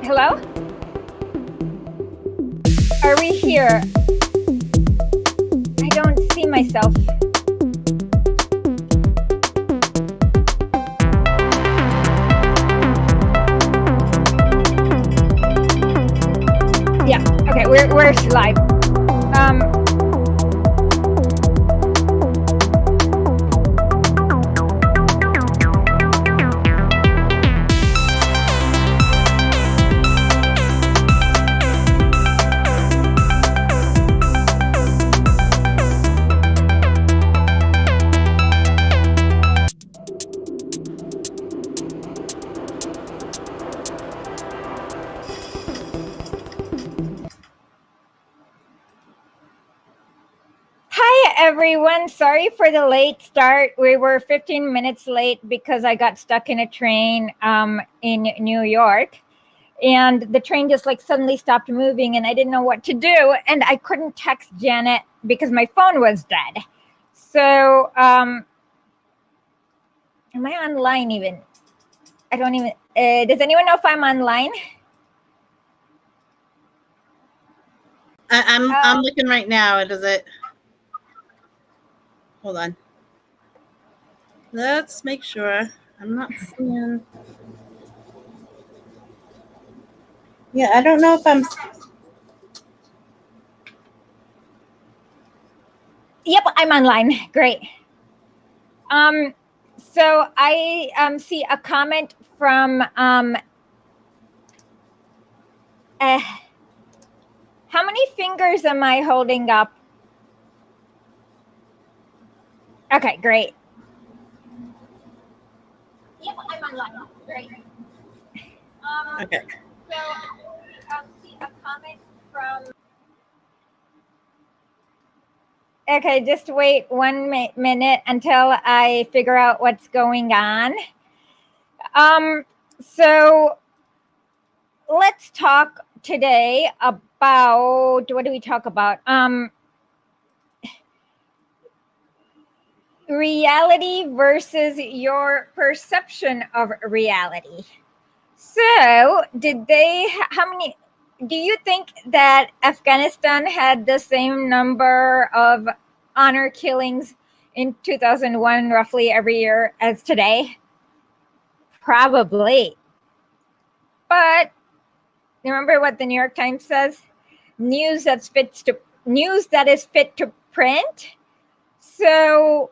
Hello? Are we here? I don't see myself. Yeah, okay, we're live. Everyone, sorry for the late start. We were 15 minutes late because I got stuck in a train in New York, and the train just like suddenly stopped moving and I didn't know what to do, and I couldn't text Janet because my phone was dead. So am I online even? I don't even does anyone know if I'm online? I'm looking right now. Does it? Hold on. Let's make sure. I'm not seeing. Yeah, I don't know if I'm. Yep, I'm online. Great. So I see a comment from how many fingers am I holding up? Okay, great. Yep, I'm online. Great. Okay. So I see a comment from. Okay, just wait 1 minute until I figure out what's going on. So let's talk today about, what do we talk about? Reality versus your perception of reality. So how many, do you think that Afghanistan had the same number of honor killings in 2001 roughly every year as today? Probably. But remember what the New York Times says? News that is fit to print. So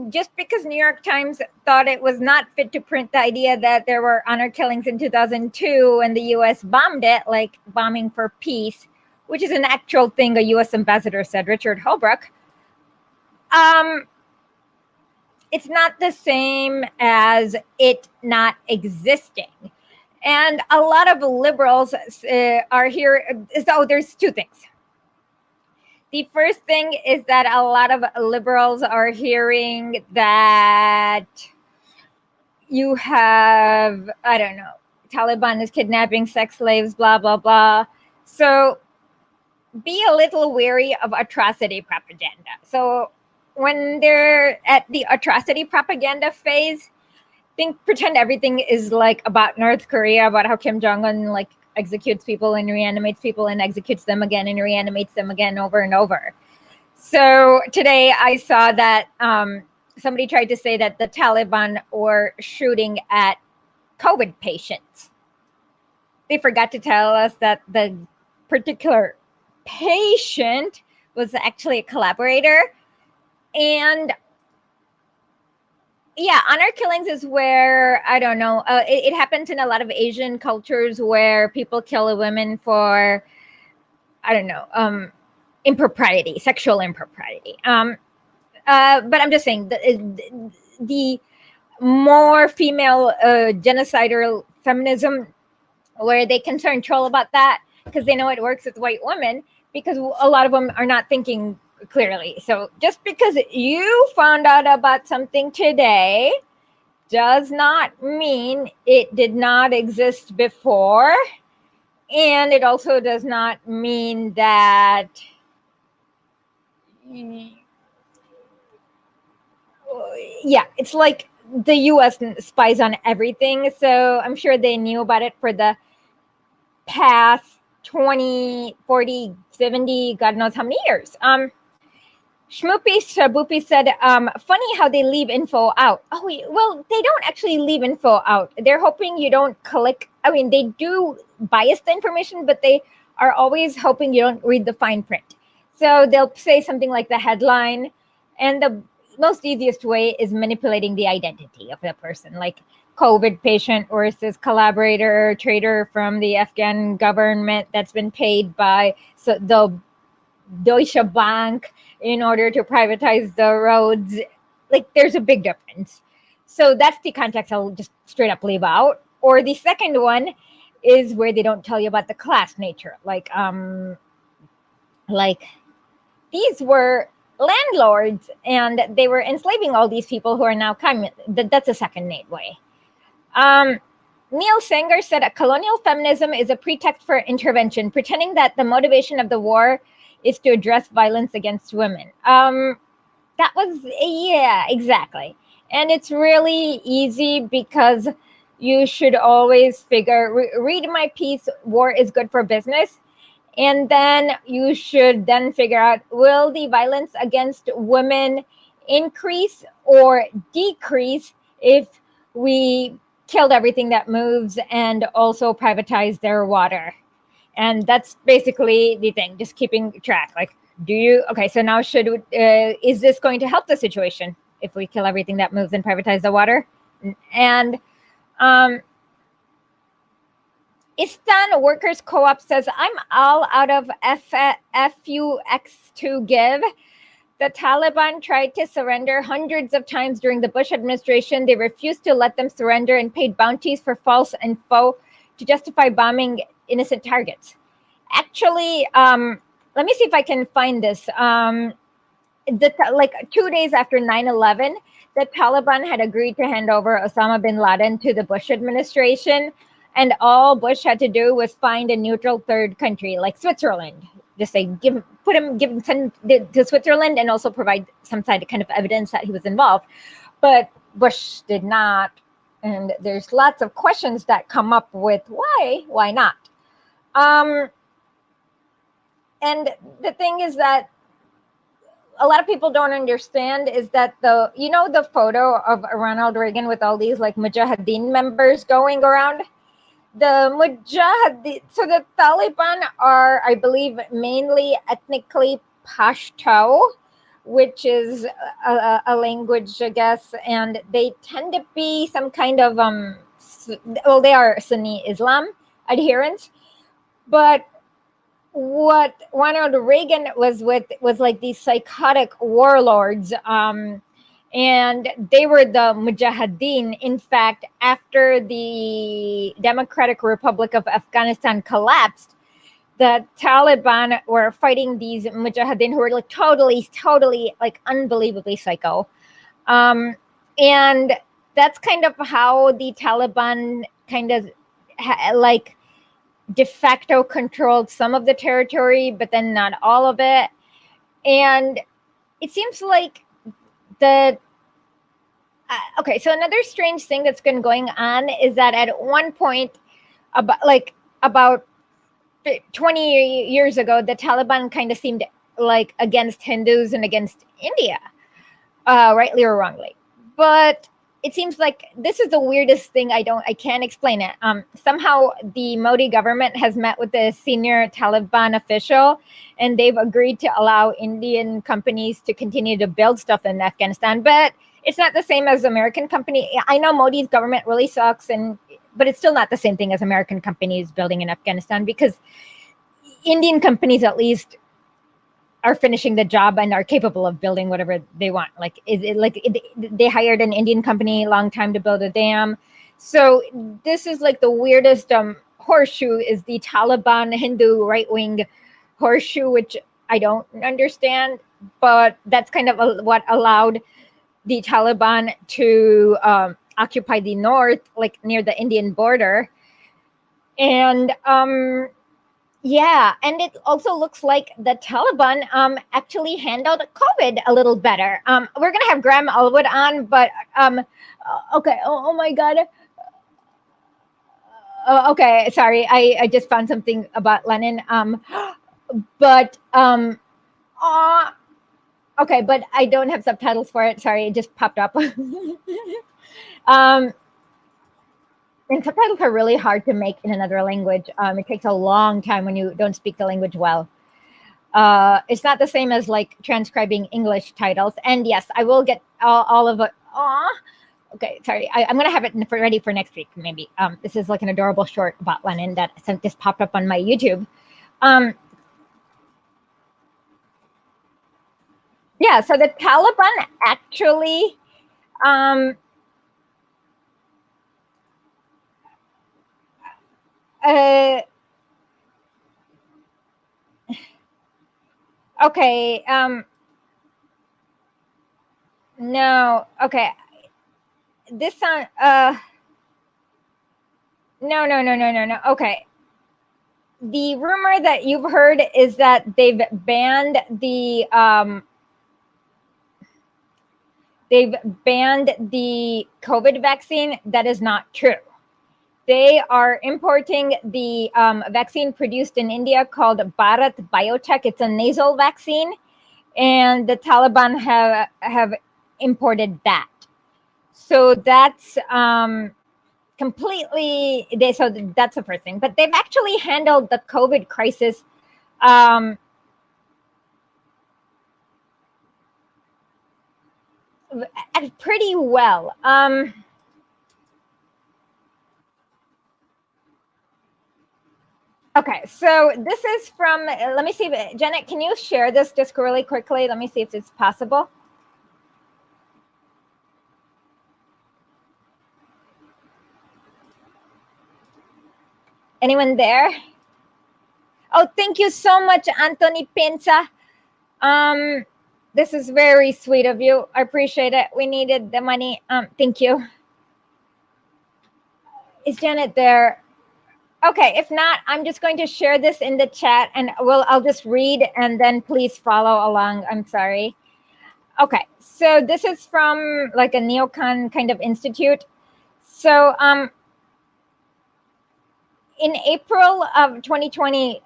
just because New York Times thought it was not fit to print the idea that there were honor killings in 2002 and the US bombed it, like bombing for peace, which is an actual thing a US ambassador said, Richard Holbrooke, it's not the same as it not existing. And a lot of liberals are here. So there's two things. The first thing is that a lot of liberals are hearing that you have, I don't know, Taliban is kidnapping sex slaves, blah, blah, blah. So be a little wary of atrocity propaganda. So when they're at the atrocity propaganda phase, pretend everything is like about North Korea, about how Kim Jong-un like executes people and reanimates people and executes them again and reanimates them again over and over. So today I saw that somebody tried to say that the Taliban were shooting at COVID patients. They forgot to tell us that the particular patient was actually a collaborator. And yeah, honor killings is where, I don't know, it happens in a lot of Asian cultures where people kill women for, I don't know, impropriety, sexual impropriety. But I'm just saying, the more female genocidal feminism, where they can turn troll about that because they know it works with white women, because a lot of them are not thinking clearly. So just because you found out about something today does not mean it did not exist before. And it also does not mean that it's like the US spies on everything. So I'm sure they knew about it for the past 20, 40, 70, God knows how many years. Shmoopy Shaboopy said, funny how they leave info out. Oh, well, they don't actually leave info out. They're hoping you don't click. I mean, they do bias the information, but they are always hoping you don't read the fine print. So they'll say something like the headline, and the most easiest way is manipulating the identity of the person, like COVID patient versus collaborator or trader from the Afghan government that's been paid by the Deutsche Bank in order to privatize the roads. Like, there's a big difference. So that's the context I'll just straight up leave out. Or the second one is where they don't tell you about the class nature. Like these were landlords and they were enslaving all these people who are now that's a second way. Neil Sanger said colonial feminism is a pretext for intervention, pretending that the motivation of the war is to address violence against women. That was, yeah, exactly. And it's really easy because you should always figure, read my piece, war is good for business. And then you should then figure out, will the violence against women increase or decrease if we killed everything that moves and also privatize their water? And that's basically the thing, just keeping track. Like, so now is this going to help the situation if we kill everything that moves and privatize the water? And Istan Workers Co-op says, I'm all out of FUX to give. The Taliban tried to surrender hundreds of times during the Bush administration. They refused to let them surrender and paid bounties for false info to justify bombing innocent targets. Actually, let me see if I can find this. 2 days after 9/11, the Taliban had agreed to hand over Osama bin Laden to the Bush administration, and all Bush had to do was find a neutral third country like Switzerland. Just say send to Switzerland and also provide some kind of evidence that he was involved. But Bush did not, and there's lots of questions that come up with why not. And the thing is that a lot of people don't understand is that the photo of Ronald Reagan with all these like Mujahideen members going around. So the Taliban are, I believe, mainly ethnically Pashto, which is a language, I guess, and they tend to be some kind of they are Sunni Islam adherents, but what Ronald Reagan was with was like these psychotic warlords, and they were the Mujahideen. In fact, after the Democratic Republic of Afghanistan collapsed, the Taliban were fighting these Mujahideen who were like totally like unbelievably psycho, and that's kind of how the Taliban kind of like de facto controlled some of the territory, but then not all of it. And it seems like so another strange thing that's been going on is that at one point, about 20 years ago, the Taliban kind of seemed like against Hindus and against India, rightly or wrongly. But it seems like this is the weirdest thing. I can't explain it. Somehow the Modi government has met with the senior Taliban official, and they've agreed to allow Indian companies to continue to build stuff in Afghanistan. But it's not the same as American company. I know Modi's government really sucks, but it's still not the same thing as American companies building in Afghanistan, because Indian companies at least are finishing the job and are capable of building whatever they want. Like, they hired an Indian company a long time to build a dam. So this is like the weirdest horseshoe is the Taliban Hindu right-wing horseshoe, which I don't understand, but that's kind of what allowed the Taliban to occupy the north, like near the Indian border. And yeah, and it also looks like the Taliban actually handled COVID a little better. We're gonna have Graham Elwood on, but okay. Oh my God. Okay, sorry, I just found something about Lenin. But uh, okay, but I don't have subtitles for it. Sorry, it just popped up. um, and subtitles are really hard to make in another language. It takes a long time when you don't speak the language well. It's not the same as like transcribing English titles. And yes, I will get all of it. Aw. Okay, sorry. I'm gonna have it ready for next week, maybe. This is like an adorable short about Lenin that just popped up on my YouTube. Yeah, so the Taliban actually uh, okay. No, okay. This sound no. Okay. The rumor that you've heard is that they've banned the COVID vaccine. That is not true. They are importing the vaccine produced in India called Bharat Biotech. It's a nasal vaccine, and the Taliban have imported that. So that's completely. So that's the first thing. But they've actually handled the COVID crisis um, pretty well. Okay, so this is from, let me see, Janet, can you share this just really quickly? Let me see if it's possible. Anyone there? Oh, thank you so much, Anthony Pinza. This is very sweet of you. I appreciate it. We needed the money. Thank you. Is Janet there? Okay, if not, I'm just going to share this in the chat and I'll just read and then please follow along. I'm sorry. Okay, so this is from like a neocon kind of institute. So in April of 2020,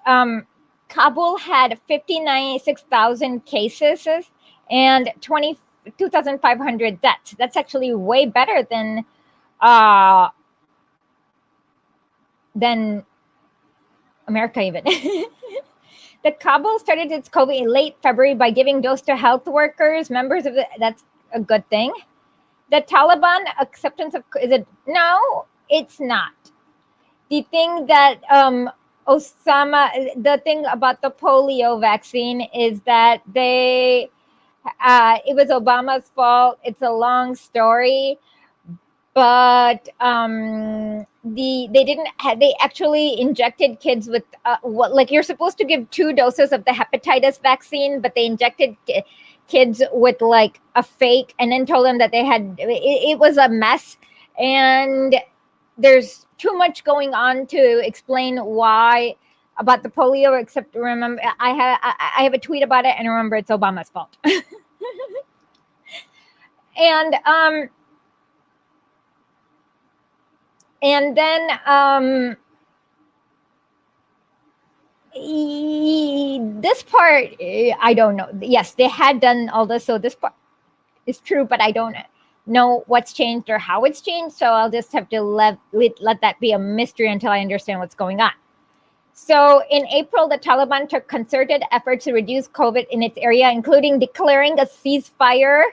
Kabul had 56,000 cases and 2,500 deaths. That's actually way better than America even. The Kabul started its COVID in late February by giving dose to health workers, members of that's a good thing. The Taliban acceptance of is it? No, it's not. The thing that the thing about the polio vaccine is that it was Obama's fault. It's a long story, but they actually injected kids with like you're supposed to give 2 doses of the hepatitis vaccine, but they injected kids with like a fake and then told them that they had it was a mess, and there's too much going on to explain why about the polio, except remember I have a tweet about it and remember it's Obama's fault. And then this part, I don't know. Yes, they had done all this, so this part is true, but I don't know what's changed or how it's changed. So I'll just have to let that be a mystery until I understand what's going on. So in April, the Taliban took concerted efforts to reduce COVID in its area, including declaring a ceasefire,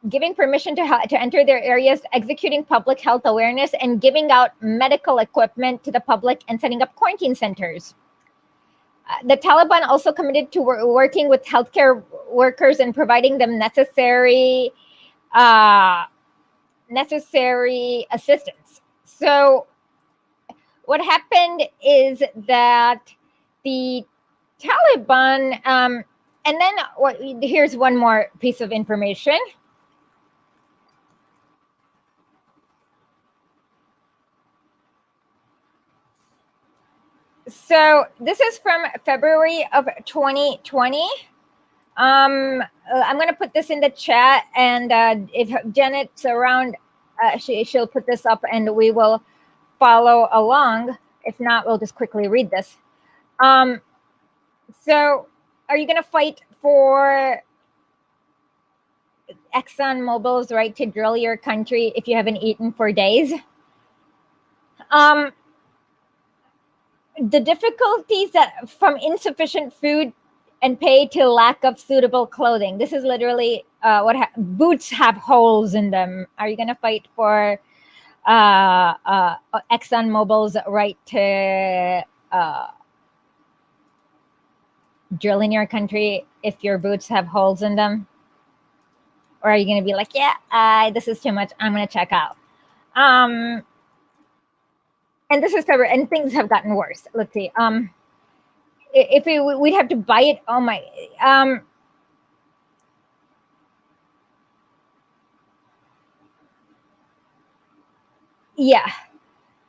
giving permission to enter their areas, executing public health awareness, and giving out medical equipment to the public and setting up quarantine centers. The Taliban also committed to working with healthcare workers and providing them necessary assistance. So what happened is that the Taliban, and then here's one more piece of information. So this is from February of 2020. I'm going to put this in the chat, and if Janet's around, she'll put this up, and we will follow along. If not, we'll just quickly read this. So are you going to fight for ExxonMobil's right to drill your country if you haven't eaten for days? The difficulties that from insufficient food and pay to lack of suitable clothing. This is literally boots have holes in them. Are you going to fight for ExxonMobil's right to drill in your country if your boots have holes in them? Or are you going to be like, yeah, this is too much, I'm going to check out? And this is covered, and things have gotten worse. Let's see. If we'd have to buy it, oh my, yeah.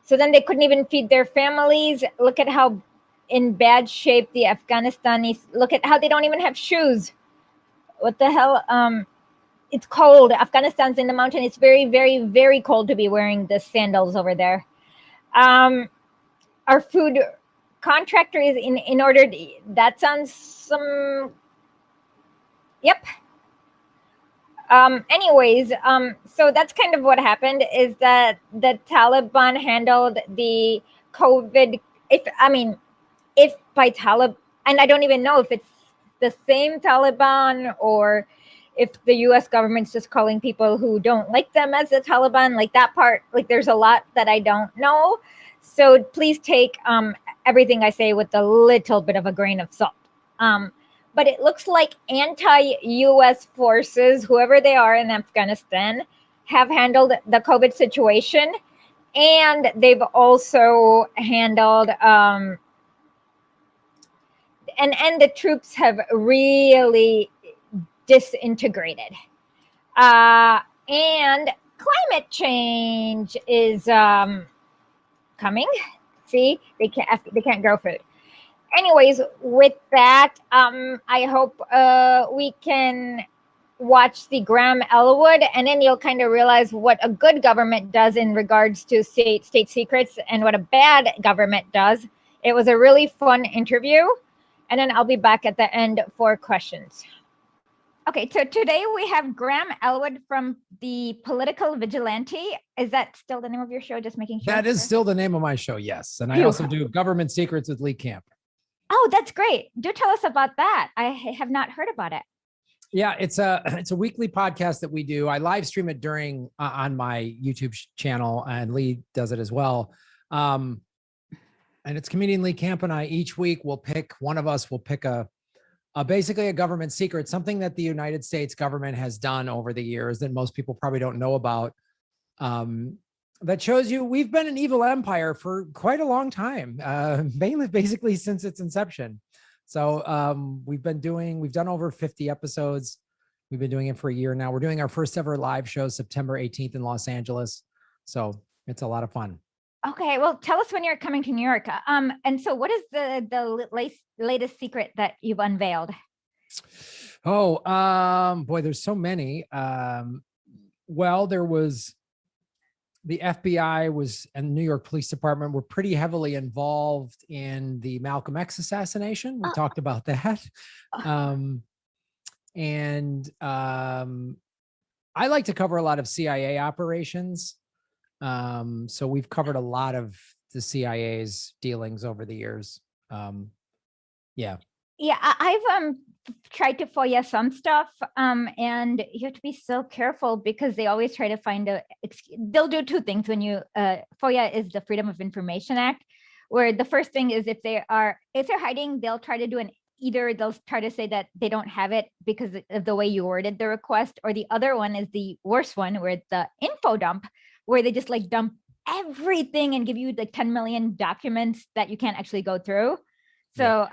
So then they couldn't even feed their families. Look at how in bad shape the Afghanistanis, look at how they don't even have shoes. What the hell? It's cold. Afghanistan's in the mountain. It's very, very, very cold to be wearing the sandals over there. Our food contractor is in order to, that sounds some, yep. Anyways, so that's kind of what happened, is that the Taliban handled the COVID, if by Taliban, and I don't even know if it's the same Taliban or if the US government's just calling people who don't like them as the Taliban, like that part, like there's a lot that I don't know. So please take everything I say with a little bit of a grain of salt. But it looks like anti-US forces, whoever they are in Afghanistan, have handled the COVID situation. And they've also handled, and the troops have really disintegrated. And climate change is coming. See, they can't grow food. Anyways, with that, I hope we can watch the Graham Elwood, and then you'll kind of realize what a good government does in regards to state secrets and what a bad government does. It was a really fun interview, and then I'll be back at the end for questions. Okay, so today we have Graham Elwood from the Political Vigilante. Is that still the name of your show? Just making sure. That is still the name of my show, yes. And I also do Government Secrets with Lee Camp. Oh, that's great. Do tell us about that. I have not heard about it. Yeah, it's a weekly podcast that we do. I live stream it during on my YouTube channel, and Lee does it as well. And it's comedian Lee Camp and I. Each week we'll pick, one of us will pick basically a government secret, something that the United States government has done over the years that most people probably don't know about. That shows you we've been an evil empire for quite a long time, mainly basically since its inception. So we've done over 50 episodes. We've been doing it for a year now. We're doing our first ever live show September 18th in Los Angeles. So it's a lot of fun. Okay, well, tell us when you're coming to New York. And so what is the latest secret that you've unveiled? Oh, boy, there's so many. Well, there was the FBI and New York Police Department were pretty heavily involved in the Malcolm X assassination. We talked about that. I like to cover a lot of CIA operations. So we've covered a lot of the CIA's dealings over the years. Yeah. Yeah, I've tried to FOIA some stuff, and you have to be so careful because they always try to find they'll do two things when you, FOIA is the Freedom of Information Act, where the first thing is if they're hiding, they'll try to do either they'll try to say that they don't have it because of the way you worded the request, or the other one is the worst one, where the info dump, where they just like dump everything and give you like 10 million documents that you can't actually go through. So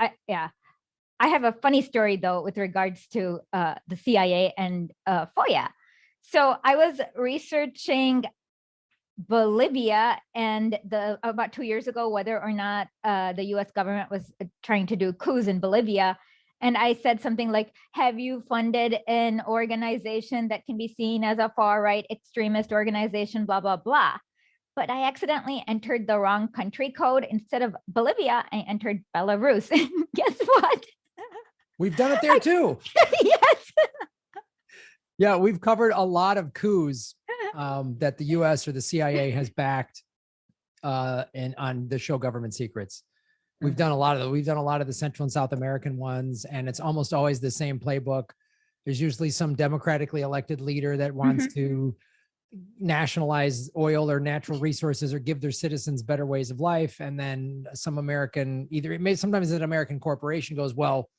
I have a funny story though with regards to the CIA and FOIA. So I was researching Bolivia and about 2 years ago, whether or not the US government was trying to do coups in Bolivia. And I said something like, have you funded an organization that can be seen as a far right extremist organization, blah, blah, blah. but I accidentally entered the wrong country code. Instead of Bolivia, I entered Belarus. And guess what? We've done it there too. Yes. Yeah, we've covered a lot of coups that the US or the CIA has backed and on the show Government Secrets. We've done a lot of the Central and South American ones, and it's almost always the same playbook. There's usually some democratically elected leader that wants to nationalize oil or natural resources or give their citizens better ways of life. And then some American, sometimes an American corporation goes, well,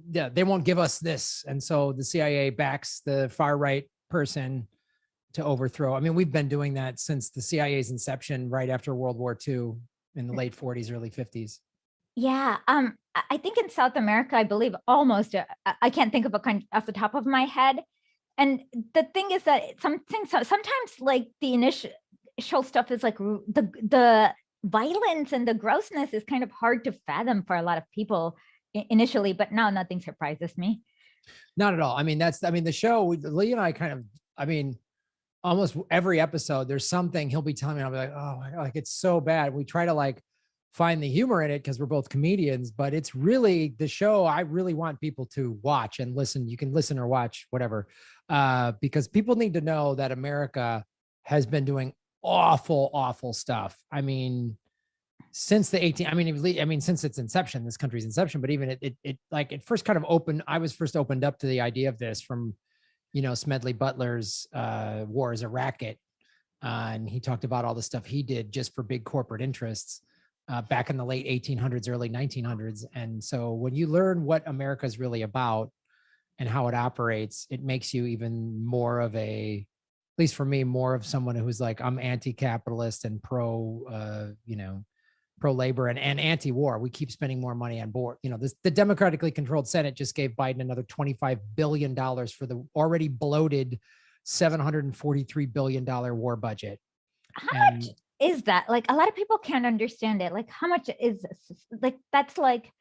yeah, they won't give us this. And so the CIA backs the far right person to overthrow. I mean, we've been doing that since the CIA's inception, right after World War II in the late 40s, early 50s. Yeah. I think in South America, I believe almost, I can't think of a country off the top of my head. And the thing is that sometimes like the initial stuff is like the violence and the grossness is kind of hard to fathom for a lot of people initially, but now nothing surprises me. Not at all. I mean, the show, Lee and I almost every episode, there's something he'll be telling me, I'll be like, oh my God, like it's so bad. We try to like find the humor in it because we're both comedians, but it's really the show I really want people to watch and listen. You can listen or watch, whatever, because people need to know that America has been doing awful, awful stuff. I mean, since since its inception, this country's inception, but even it first kind of opened, I was first opened up to the idea of this from, Smedley Butler's War is a Racket. And he talked about all the stuff he did just for big corporate interests back in the late 1800s, early 1900s. And so when you learn what America is really about and how it operates, it makes you even more of at least for me, more of someone who's like, I'm anti-capitalist and pro-labor and anti-war. We keep spending more money on board. The democratically controlled Senate just gave Biden another $25 billion for the already bloated $743 billion war budget. How much is that? Like, a lot of people can't understand it. Like, how much is this? Like, that's like,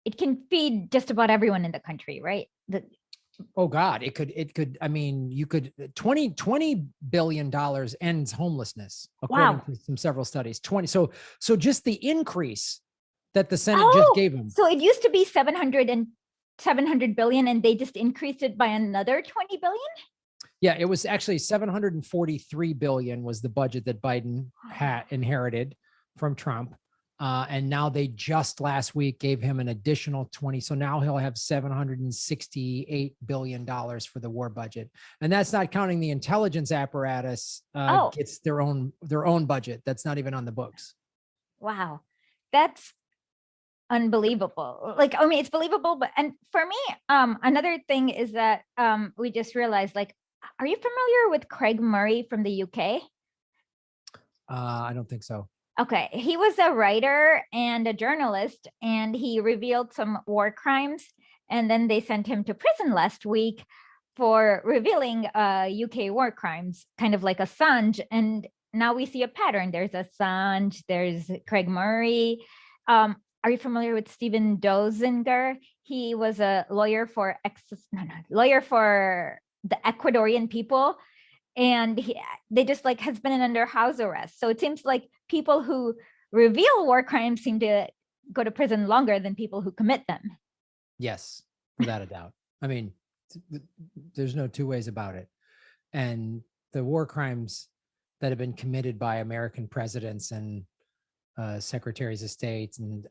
it can feed just about everyone in the country, right? Oh God, it could, I mean, you could, $20 billion ends homelessness, according to some several studies, So just the increase that the Senate just gave them. So it used to be 700 billion and they just increased it by another 20 billion? Yeah, it was actually 743 billion was the budget that Biden had inherited from Trump. And now they just last week gave him an additional 20. So now he'll have $768 billion for the war budget. And that's not counting the intelligence apparatus gets their own budget. That's not even on the books. Wow. That's unbelievable. Like, I mean, it's believable, but, and for me, another thing is that we just realized, like, are you familiar with Craig Murray from the UK? I don't think so. Okay, he was a writer and a journalist, and he revealed some war crimes, and then they sent him to prison last week for revealing UK war crimes, kind of like Assange. And now we see a pattern. There's Assange, there's Craig Murray. Are you familiar with Stephen Dozinger? He was a lawyer for the Ecuadorian people. And they just like has been under house arrest. So it seems like people who reveal war crimes seem to go to prison longer than people who commit them. Yes, without a doubt. I mean, there's no two ways about it. And the war crimes that have been committed by American presidents and secretaries of state and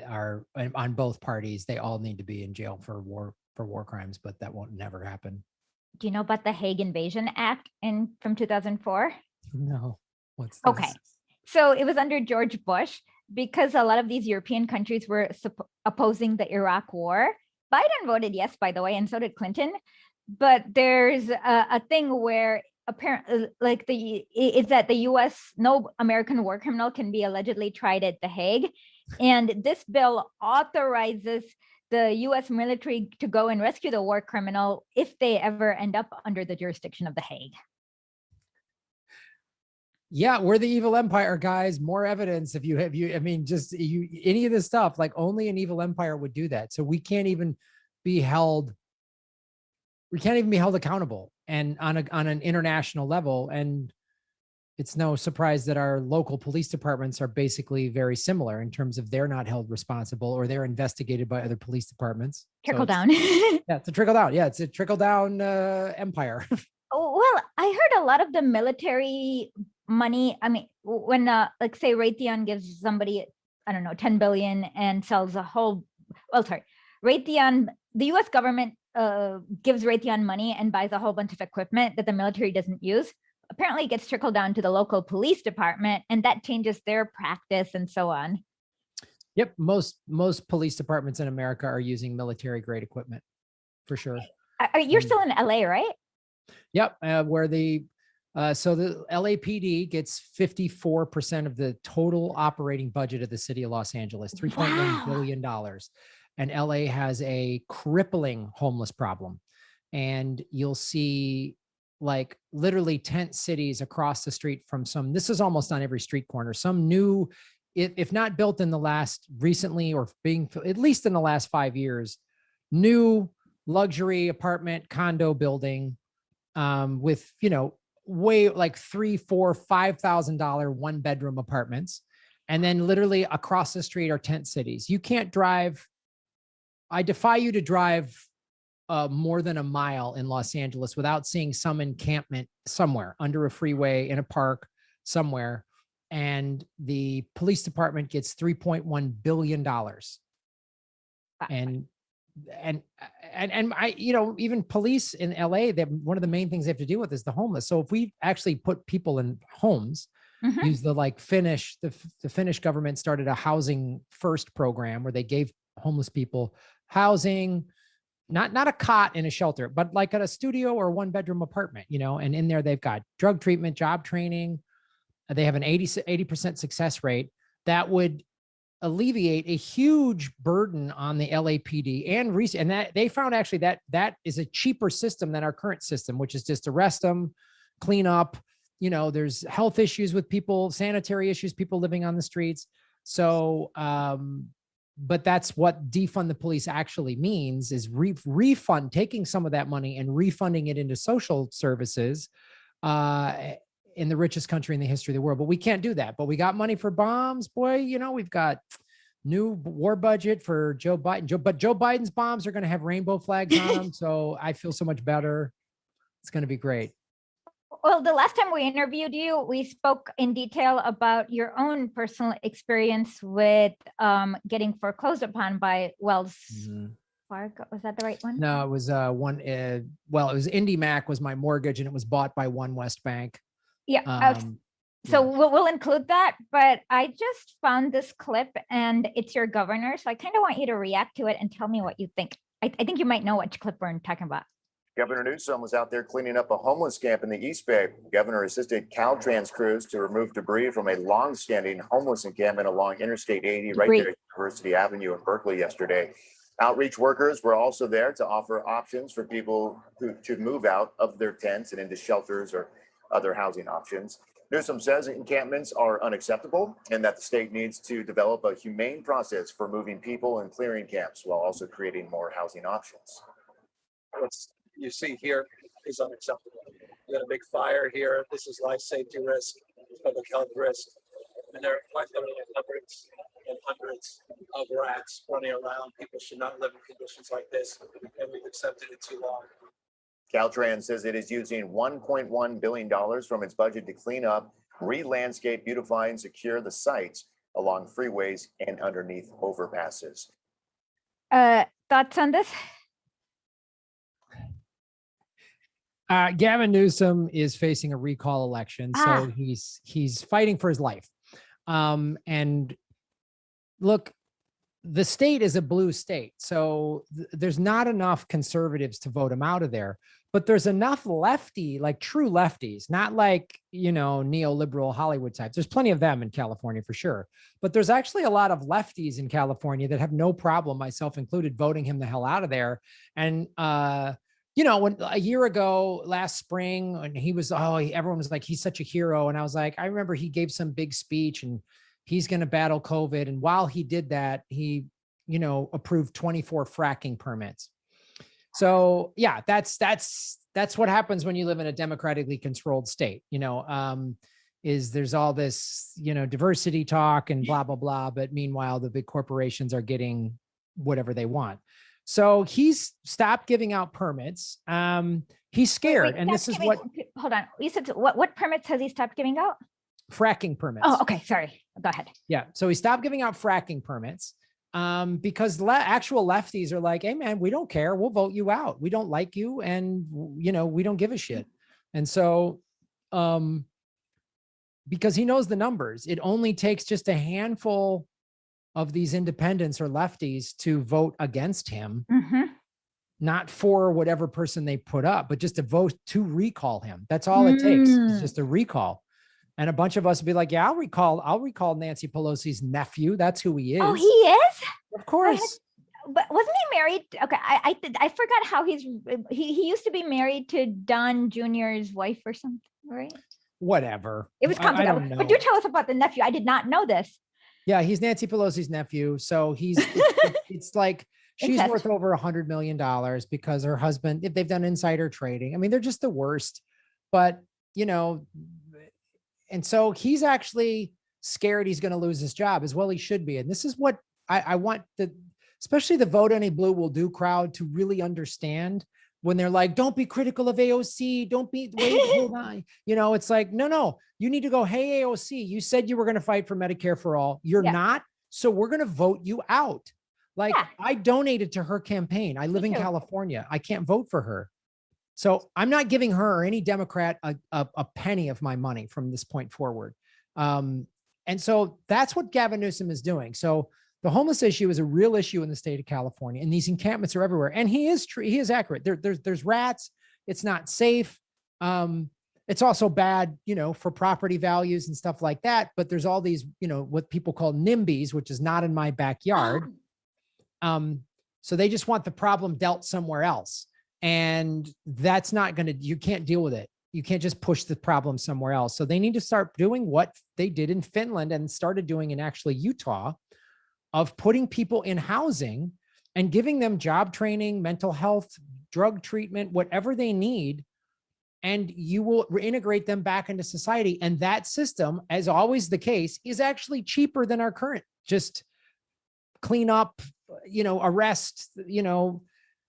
are on both parties, they all need to be in jail for war crimes, but that won't never happen. Do you know about the Hague Invasion Act from 2004? No. What's this? Okay. So it was under George Bush because a lot of these European countries were opposing the Iraq war. Biden voted yes, by the way, and so did Clinton. But there's a thing where apparently, like is that the U.S. no American war criminal can be allegedly tried at the Hague, and this bill authorizes the U.S. military to go and rescue the war criminal if they ever end up under the jurisdiction of the Hague. Yeah, we're the evil empire, guys. More evidence. Any of this stuff, like only an evil empire would do that. So we can't even be held accountable and on an international level. And it's no surprise that our local police departments are basically very similar in terms of they're not held responsible or they're investigated by other police departments. Trickle down. Yeah, it's a trickle down. Yeah, it's a trickle down empire. Well, I heard a lot of the military money. I mean, when like say Raytheon gives somebody, I don't know, 10 billion and sells a whole, well, sorry, Raytheon, the US government gives Raytheon money and buys a whole bunch of equipment that the military doesn't use. Apparently it gets trickled down to the local police department and that changes their practice and so on. Yep, most police departments in America are using military grade equipment for sure. You're still in LA, right? Yep, where so the LAPD gets 54% of the total operating budget of the city of Los Angeles, $3.1 billion. And LA has a crippling homeless problem. And you'll see like literally tent cities across the street from this is almost on every street corner, some new, if not built in the last recently or being at least in the last 5 years, new luxury apartment condo building with, way like $3,000, $4,000, $5,000 one bedroom apartments. And then literally across the street are tent cities. You can't drive. I defy you to drive more than a mile in Los Angeles without seeing some encampment somewhere under a freeway in a park somewhere. And the police department gets $3.1 billion. And I, even police in LA, one of the main things they have to deal with is the homeless. So if we actually put people in homes, use the Finnish government started a housing first program where they gave homeless people housing, not a cot in a shelter, but like at a studio or one bedroom apartment, and in there they've got drug treatment, job training. They have an 80% success rate that would alleviate a huge burden on the LAPD and that they found actually that is a cheaper system than our current system, which is just arrest them, clean up. There's health issues with people, sanitary issues, people living on the streets. So, but that's what defund the police actually means is refund, taking some of that money and refunding it into social services in the richest country in the history of the world. But we can't do that. But we got money for bombs, boy. We've got new war budget for Joe Biden. But Joe Biden's bombs are going to have rainbow flags on them. So I feel so much better. It's going to be great. Well, the last time we interviewed you, we spoke in detail about your own personal experience with getting foreclosed upon by Wells Fargo. Was that the right one? No, it was it was IndyMac was my mortgage and it was bought by One West Bank. Yeah. So we'll include that, but I just found this clip and it's your governor. So I kind of want you to react to it and tell me what you think. I think you might know which clip we're talking about. Governor Newsom was out there cleaning up a homeless camp in the East Bay. Governor assisted Caltrans crews to remove debris from a long-standing homeless encampment along Interstate 80 right there at University Avenue in Berkeley yesterday. Outreach workers were also there to offer options for people to move out of their tents and into shelters or other housing options. Newsom says encampments are unacceptable and that the state needs to develop a humane process for moving people and clearing camps while also creating more housing options. What you see here is unacceptable. We got a big fire here. This is life safety risk, public health risk, and there are quite literally hundreds and hundreds of rats running around. People should not live in conditions like this, and we've accepted it too long. Caltrans says it is using $1.1 billion from its budget to clean up, re-landscape, beautify, and secure the sites along freeways and underneath overpasses. Thoughts on this? Gavin Newsom is facing a recall election, so he's fighting for his life. And look, the state is a blue state, so there's not enough conservatives to vote him out of there. But there's enough like true lefties, not like, neoliberal Hollywood types. There's plenty of them in California for sure. But there's actually a lot of lefties in California that have no problem, myself included, voting him the hell out of there. And, when a year ago, last spring, and everyone was like, he's such a hero. And I was like, I remember he gave some big speech and he's going to battle COVID. And while he did that, he, approved 24 fracking permits. So yeah, that's what happens when you live in a democratically controlled state. is there's all this, diversity talk and blah, blah, blah. But meanwhile, the big corporations are getting whatever they want. So he's stopped giving out permits. He's scared. Wait, and this is what, hold on. You said what permits has he stopped giving out? fracking permits. Oh, okay. Sorry. Go ahead. Yeah. So he stopped giving out fracking permits because actual lefties are like, hey, man, we don't care. We'll vote you out. We don't like you. And, we don't give a shit. And so because he knows the numbers, it only takes just a handful of these independents or lefties to vote against him, not for whatever person they put up, but just to vote to recall him. That's all it takes. It's just a recall. And a bunch of us will be like, yeah, I'll recall Nancy Pelosi's nephew. That's who he is. Oh, he is? Of course. But wasn't he married? Okay, I forgot how he used to be married to Don Jr.'s wife or something, right? Whatever. It was I complicated. don't know. But do tell us about the nephew. I did not know this. Yeah, he's Nancy Pelosi's nephew. So it's like she's Incest. worth over $100 million because her husband, if they've done insider trading. I mean, they're just the worst. But, and so he's actually scared he's going to lose his job as well. He should be. And this is what I want especially the Vote Any Blue Will Do crowd to really understand when they're like, don't be critical of AOC. Don't be, wait, hold on. It's like, no, you need to go, hey, AOC, you said you were going to fight for Medicare for all. You're not. So we're going to vote you out. Like I donated to her campaign. I live in California. I can't vote for her. So I'm not giving her or any Democrat a penny of my money from this point forward. And so that's what Gavin Newsom is doing. So the homeless issue is a real issue in the state of California, and these encampments are everywhere. And he is true. He is accurate. There's rats. It's not safe. It's also bad, for property values and stuff like that. But there's all these, what people call NIMBYs, which is not in my backyard. So they just want the problem dealt somewhere else. And that's not you can't deal with it. You can't just push the problem somewhere else. So they need to start doing what they did in Finland and started doing in actually Utah, of putting people in housing and giving them job training, mental health, drug treatment, whatever they need. And you will reintegrate them back into society. And that system, as always the case, is actually cheaper than our current, just clean up, arrest,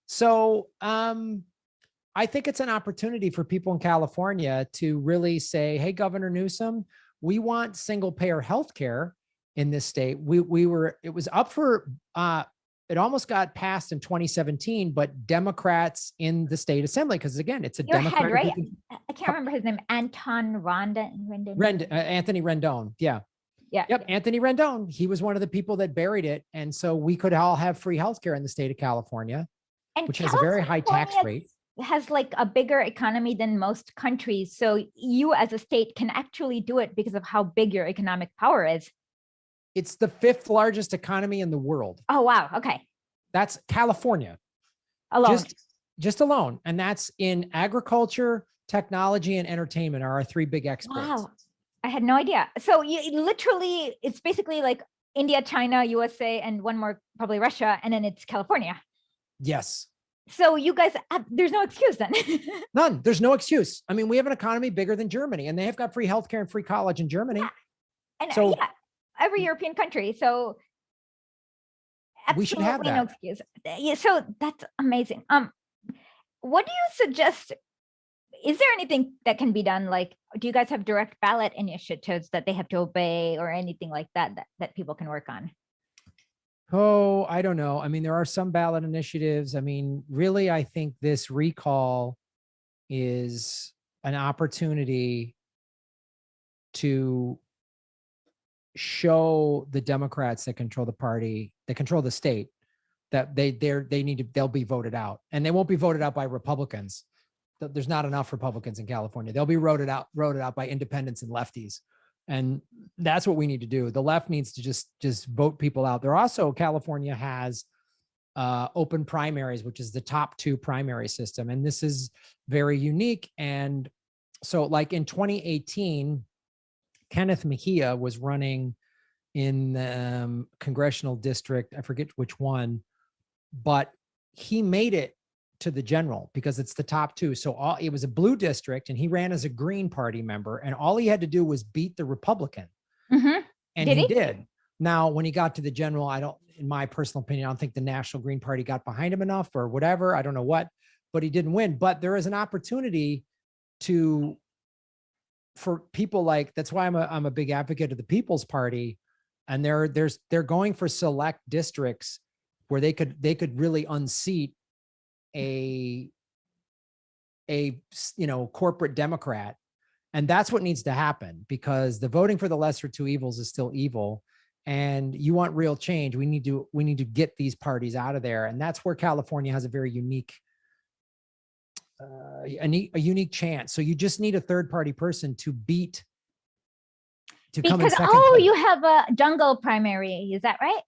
So I think it's an opportunity for people in California to really say, hey, Governor Newsom, we want single payer healthcare in this state. It was up for, it almost got passed in 2017, but Democrats in the state assembly, because again, it's a Democrat. Head, right? I can't remember his name. Anthony Rendon. Yeah. Yep. Anthony Rendon. He was one of the people that buried it. And so we could all have free healthcare in the state of California, which has a very high tax rate. Has like a bigger economy than most countries. So you as a state can actually do it because of how big your economic power is. It's the 5th largest economy in the world. Oh, wow. Okay. That's California. Alone. Just alone. And that's in agriculture, technology, and entertainment are our 3 big exports. Wow. I had no idea. So it's basically like India, China, USA, and one more, probably Russia. And then it's California. Yes. So you guys, there's no excuse then. None. There's no excuse. I mean, we have an economy bigger than Germany, and they have got free healthcare and free college in Germany. Yeah. And so every European country. So we should have that. No excuse. Yeah, so that's amazing. What do you suggest? Is there anything that can be done? Like, do you guys have direct ballot initiatives that they have to obey or anything like that people can work on? Oh, I don't know. I mean, there are some ballot initiatives. I mean, really, I think this recall is an opportunity to show the Democrats that control the party, that control the state, that they'll be voted out, and they won't be voted out by Republicans. There's not enough Republicans in California. They'll be voted out by independents and lefties. And that's what we need to do. The left needs to just vote people out. California has open primaries, which is the top 2 primary system. And this is very unique. And so like in 2018, Kenneth Mejia was running in the congressional district. I forget which one, but he made it to the general because it's the top two. So it was a blue district and he ran as a Green Party member, and all he had to do was beat the Republican. Mm-hmm. And he did. Now, when he got to the general, in my personal opinion, I don't think the National Green Party got behind him enough or whatever. I don't know what, but he didn't win. But there is an opportunity for people that's why I'm a big advocate of the People's Party. And they're going for select districts where they could really unseat a corporate Democrat. And that's what needs to happen, because the voting for the lesser two evils is still evil. And you want real change. We need to get these parties out of there. And that's where California has a very unique chance. So you just need a third party person to beat come in second place. You have a jungle primary. Is that right?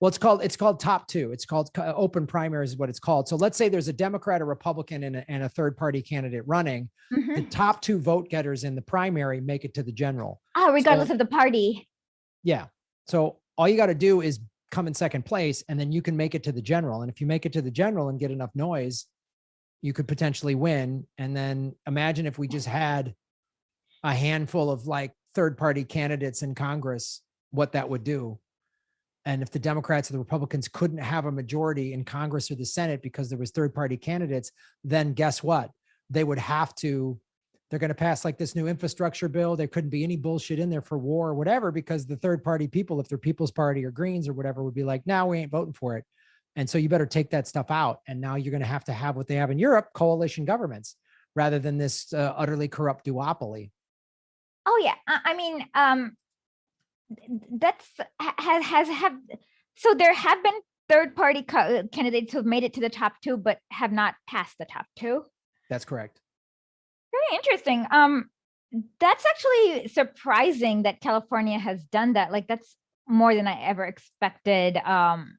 Well, it's called top two. It's called open primaries is what it's called. So let's say there's a Democrat, a Republican, and a third party candidate running. Mm-hmm. The top two vote getters in the primary make it to the general. Regardless of the party. Yeah. So all you got to do is come in second place, and then you can make it to the general. And if you make it to the general and get enough noise, you could potentially win. And then imagine if we just had a handful of third party candidates in Congress, what that would do. And if the Democrats or the Republicans couldn't have a majority in Congress or the Senate because there was third party candidates, then guess what? They're going to pass this new infrastructure bill. There couldn't be any bullshit in there for war or whatever, because the third party people, if they're People's Party or Greens or whatever, would be like, no, we ain't voting for it. And so you better take that stuff out. And now you're going to have what they have in Europe, coalition governments, rather than this utterly corrupt duopoly. Oh yeah. So there have been third party candidates who have made it to the top two, but have not passed the top two. That's correct. Very interesting. That's actually surprising that California has done that. That's more than I ever expected from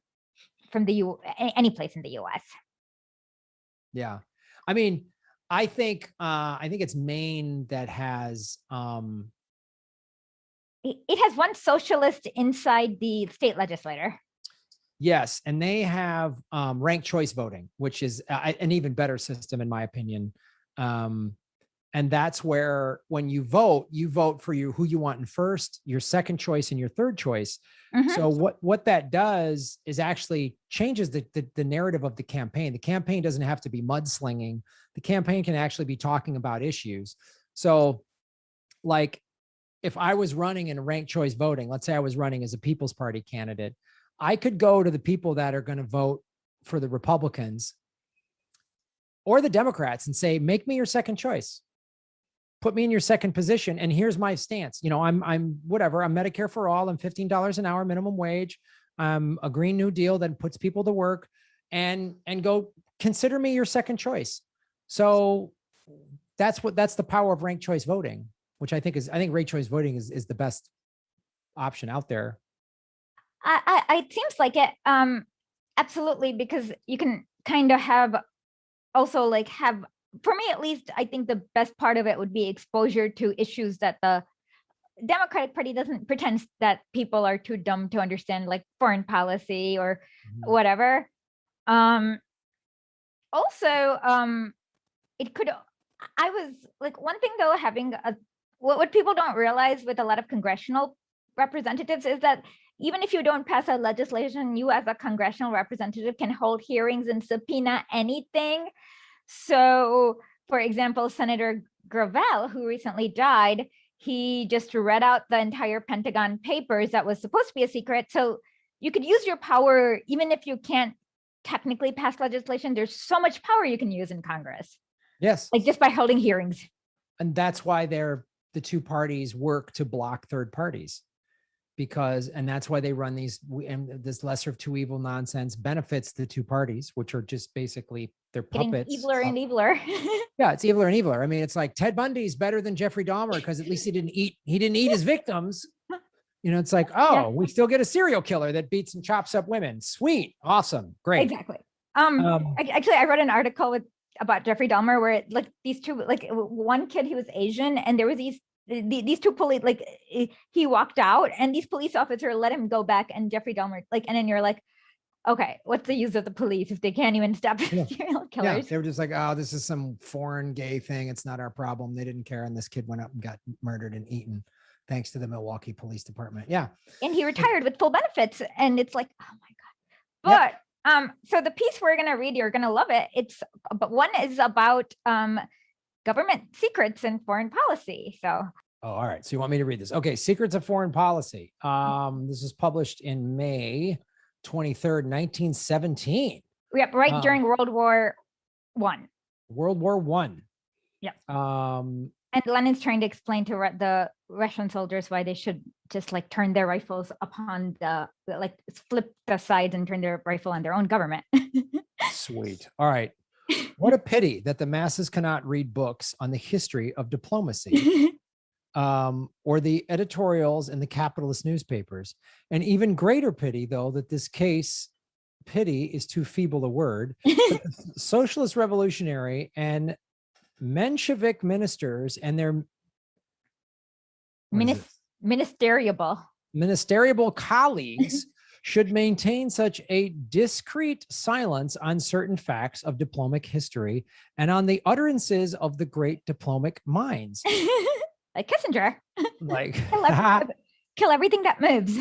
any place in the US. Yeah. I think it's Maine that has it has one socialist inside the state legislature. Yes, and they have ranked choice voting, which is an even better system in my opinion. And that's where when you vote for who you want in first, your second choice, and your third choice. Mm-hmm. So what that does is actually changes the narrative of the campaign. The campaign doesn't have to be mudslinging. The campaign can actually be talking about issues. So if I was running in ranked choice voting, let's say I was running as a People's Party candidate, I could go to the people that are going to vote for the Republicans or the Democrats and say, make me your second choice. Put me in your second position. And here's my stance. I'm whatever. I'm Medicare for all. I'm $15 an hour minimum wage. I'm a Green New Deal that puts people to work, and go consider me your second choice. So that's the power of ranked choice voting, which I think ranked choice voting is the best option out there. It seems like it. Absolutely, because you can kind of have also for me at least, I think the best part of it would be exposure to issues that the Democratic Party doesn't pretend that people are too dumb to understand, like foreign policy or whatever. It could, I was one thing though, having what people don't realize with a lot of congressional representatives is that even if you don't pass a legislation, you as a congressional representative can hold hearings and subpoena anything. So, for example, Senator Gravel, who recently died, he just read out the entire Pentagon Papers that was supposed to be a secret. So you could use your power, even if you can't technically pass legislation. There's so much power you can use in Congress. Yes. Just by holding hearings. And that's why the two parties work to block third parties. And that's why they run and this lesser of two evil nonsense benefits the two parties, which are just basically they're puppets. Getting eviler and eviler. Yeah, it's eviler and eviler. It's like Ted Bundy's better than Jeffrey Dahmer because at least he didn't eat his victims. It's like, we still get a serial killer that beats and chops up women. Sweet, awesome, great. Exactly. Actually, I read an article about Jeffrey Dahmer where these two, one kid, he was Asian, and there was these two police, he walked out and these police officers let him go back, and Jeffrey Dahmer, and then you're like, okay, what's the use of the police if they can't even stop serial Yeah, killers? they were just like, oh, this is some foreign gay thing. It's not our problem. They didn't care. And this kid went up and got murdered and eaten thanks to the Milwaukee Police Department. Yeah. And he retired with full benefits. And it's like, oh my God. Yep. But so the piece we're gonna read, you're gonna love it. But one is about government secrets and foreign policy. So Oh, all right. So you want me to read this? Okay. Secrets of Foreign Policy. This was published in May 23rd, 1917. yep, right during World War One. World War One. Yeah. Um, And Lenin's trying to explain to the Russian soldiers why they should just like turn their rifles upon like flip the sides and turn their rifle on their own government. Sweet. All right. What a pity that the masses cannot read books on the history of diplomacy. Or the editorials in the capitalist newspapers. An even greater pity, though, that this case, pity is too feeble a word, but the socialist revolutionary and Menshevik ministers and their ministerial colleagues should maintain such a discreet silence on certain facts of diplomatic history and on the utterances of the great diplomatic minds. Like Kissinger, Like kill everything that moves.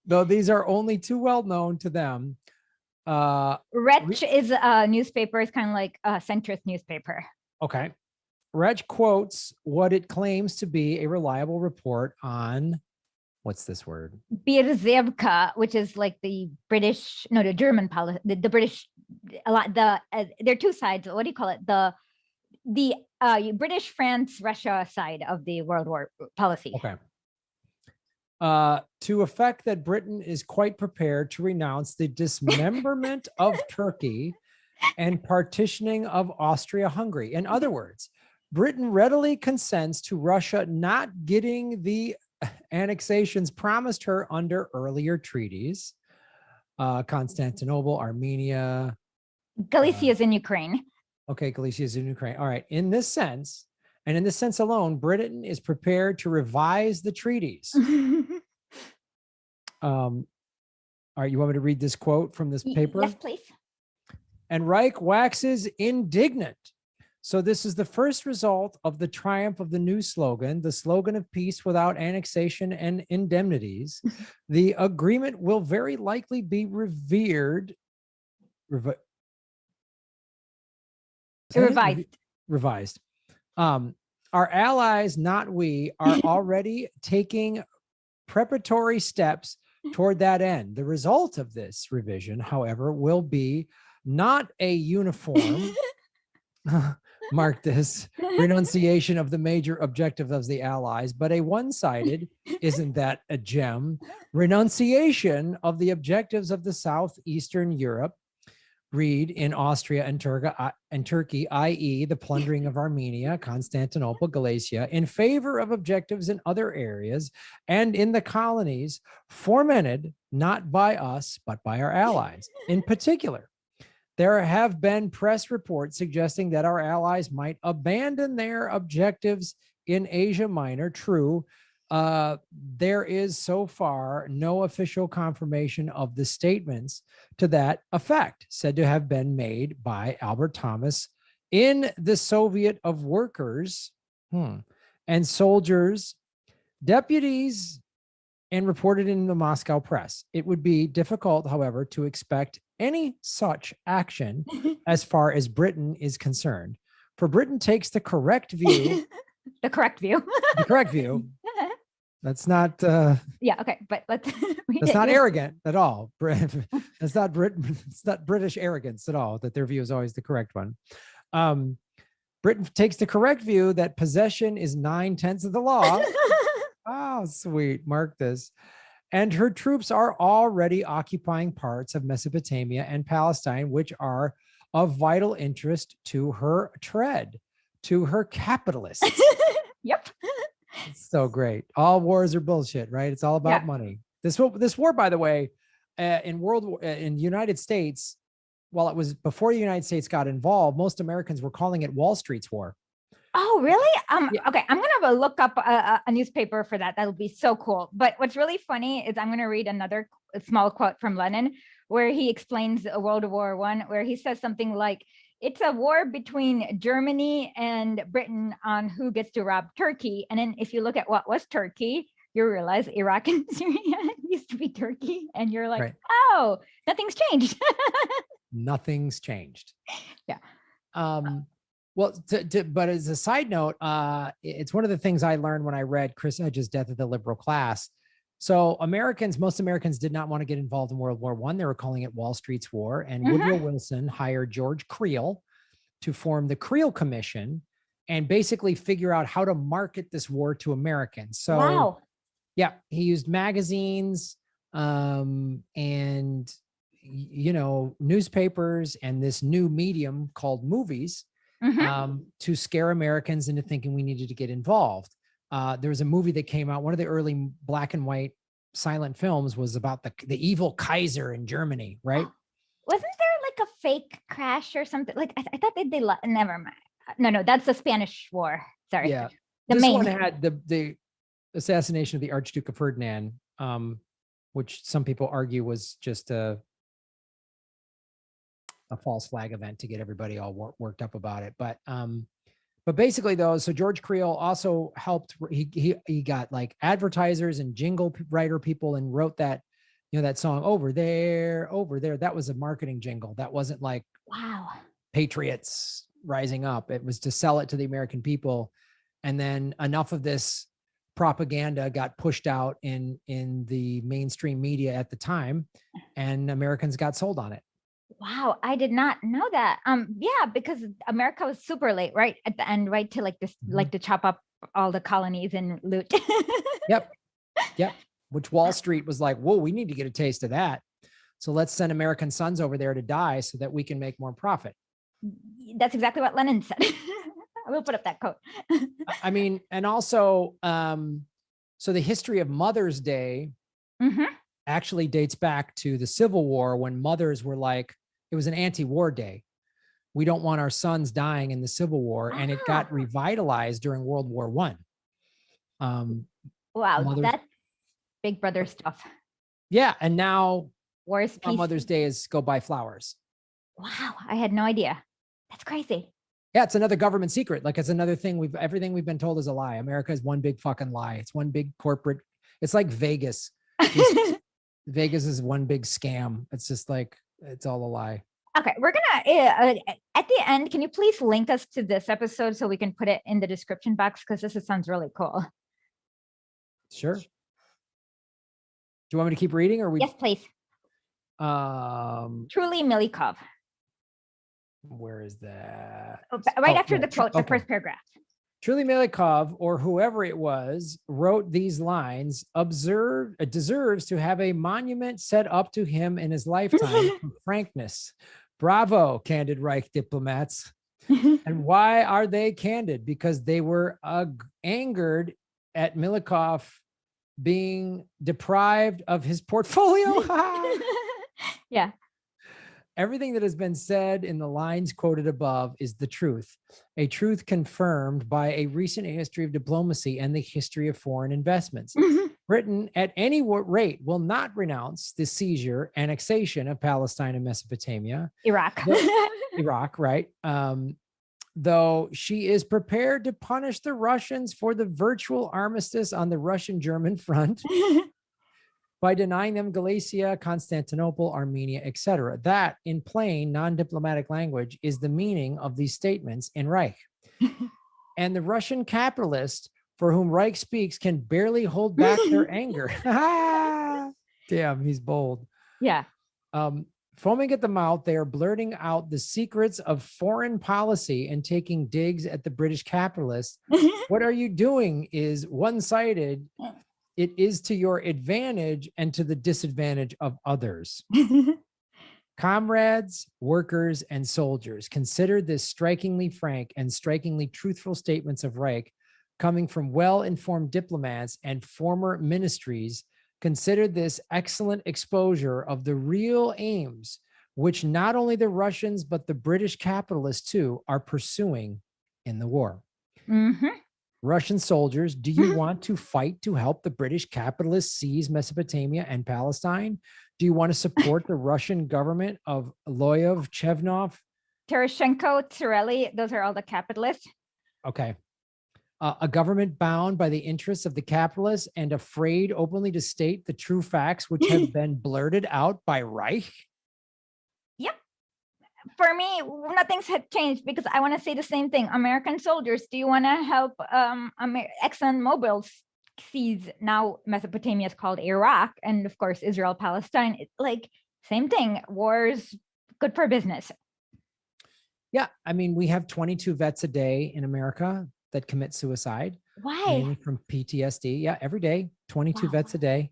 though these are only too well known to them. Wretch is a newspaper. It's kind of like a centrist newspaper. Okay. Wretch quotes what it claims to be a reliable report on, what's this word? Birzevka, which is like the German policy, the British, a lot, there are two sides. What do you call it? The British, France, Russia side of the World War policy. Okay. To effect that Britain is quite prepared to renounce the dismemberment of Turkey and partitioning of Austria-Hungary. In other words, Britain readily consents to Russia not getting the annexations promised her under earlier treaties. Constantinople, Armenia. Galicia is in Ukraine. Okay, Galicia is in Ukraine. All right. In this sense, and in this sense alone, Britain is prepared to revise the treaties. All right, you want me to read this quote from this paper? Yes, please. And Reich waxes indignant. So this is the first result of the triumph of the new slogan, the slogan of peace without annexation and indemnities. The agreement will very likely be revised. Our allies, not we, are already taking preparatory steps toward that end. The result of this revision, however, will be not a uniform, mark this, renunciation of the major objective of the allies, but a one-sided, isn't that a gem, renunciation of the objectives of the Southeastern Europe, read in Austria and Turkey, i.e. the plundering of Armenia, Constantinople, Galicia, in favor of objectives in other areas and in the colonies fomented not by us, but by our allies. In particular, there have been press reports suggesting that our allies might abandon their objectives in Asia Minor. True, there is so far no official confirmation of the statements to that effect, said to have been made by Albert Thomas in the Soviet of Workers and Soldiers, deputies, and reported in the Moscow press. It would be difficult, however, to expect any such action as far as Britain is concerned. For Britain takes the correct view. The correct view. The correct view. That's not. Yeah. Okay. But let's. That's not arrogant at all. That's not Britain. It's not British arrogance at all. That their view is always the correct one. Britain takes the correct view that possession is 9/10 of the law. Oh, sweet. Mark this. And her troops are already occupying parts of Mesopotamia and Palestine, which are of vital interest to her to her capitalists. Yep. It's so great. All wars are bullshit, right? It's all about money. This war, by the way, in the United States, while it was before the United States got involved, most Americans were calling it Wall Street's war. Oh, really? Okay, I'm gonna look up a newspaper for that. That'll be so cool. But what's really funny is I'm gonna read another small quote from Lenin, where he explains World War I, where he says something like, it's a war between Germany and Britain on who gets to rob Turkey. And then if you look at what was Turkey, you realize Iraq and Syria used to be Turkey. And you're like, Right. oh, nothing's changed. Nothing's changed. Yeah. Well, but as a side note, it's one of the things I learned when I read Chris Edge's Death of the Liberal Class. So most Americans did not want to get involved in World War I. They were calling it Wall Street's War. And Woodrow Wilson hired George Creel to form the Creel Commission and basically figure out how to market this war to Americans. So, wow. Yeah, he used magazines and, newspapers and this new medium called movies to scare Americans into thinking we needed to get involved. There was a movie that came out, one of the early black and white silent films was about the evil Kaiser in Germany, right? Wasn't there like a fake crash or something? Like I thought they did. Never mind. No, that's the Spanish War. Sorry. Yeah. The this main one had the assassination of the Archduke of Ferdinand, which some people argue was just a false flag event to get everybody all worked up about it. But basically though, so George Creel also helped, he got like advertisers and jingle writer people and wrote that, that song over there. That was a marketing jingle. That wasn't like, wow, patriots rising up. It was to sell it to the American people. And then enough of this propaganda got pushed out in the mainstream media at the time, and Americans got sold on it. Wow, I did not know that. Yeah, because America was super late, right at the end, right to like this, like to chop up all the colonies and loot. Yep. Which Wall Street was like, whoa, we need to get a taste of that. So let's send American sons over there to die so that we can make more profit. That's exactly what Lenin said. I will put up that quote. I mean, and also, so the history of Mother's Day actually dates back to the Civil War, when mothers were like, it was an anti-war day. We don't want our sons dying in the Civil War. And it got revitalized during World War I. Wow, that's Big Brother stuff. Yeah. And now War is peace. Mother's Day is go buy flowers. Wow, I had no idea. That's crazy. Yeah, it's another government secret. Like, it's another thing everything we've been told is a lie. America is one big fucking lie. It's one big corporate. It's like Vegas. Vegas is one big scam. It's just like, it's all a lie. Okay, we're gonna at the end, can you please link us to this episode so we can put it in the description box, because sounds really cool. Sure. Do you want me to keep reading, or Yes, please. Truly Milikov. Where is that? Right after the quote, the first paragraph. Truly Milikov, or whoever it was, wrote these lines, deserves to have a monument set up to him in his lifetime for frankness. Bravo, candid Reich diplomats. And why are they candid? Because they were angered at Milikov being deprived of his portfolio. Yeah. Everything that has been said in the lines quoted above is the truth, a truth confirmed by a recent history of diplomacy and the history of foreign investments. Britain, at any rate, will not renounce the seizure, annexation of Palestine and Mesopotamia. Iraq. Iraq, right? Though she is prepared to punish the Russians for the virtual armistice on the Russian-German front by denying them Galicia, Constantinople, Armenia, etc. That, in plain, non-diplomatic language, is the meaning of these statements in Reich. And the Russian capitalist for whom Reich speaks can barely hold back their anger. Damn, he's bold. Yeah. Foaming at the mouth, they are blurting out the secrets of foreign policy and taking digs at the British capitalists. What are you doing is one-sided. It is to your advantage and to the disadvantage of others. Comrades, workers, and soldiers, consider this strikingly frank and strikingly truthful statements of Reich coming from well-informed diplomats and former ministries. Consider this excellent exposure of the real aims which not only the Russians, but the British capitalists too are pursuing in the war. Russian soldiers, do you want to fight to help the British capitalists seize Mesopotamia and Palestine? Do you want to support the Russian government of Loyev, Chevnov? Tereshchenko, Tsareli, those are all the capitalists. Okay. A government bound by the interests of the capitalists and afraid openly to state the true facts which have been blurted out by Reich? Yep. For me, nothing's had changed because I want to say the same thing. American soldiers, do you want to help ExxonMobil seize now Mesopotamia is called Iraq, and of course Israel, Palestine? It's like same thing. Wars good for business. Yeah, I mean, we have 22 vets a day in America that commit suicide. Why? Mainly from PTSD. Yeah, every day, 22 Wow. vets a day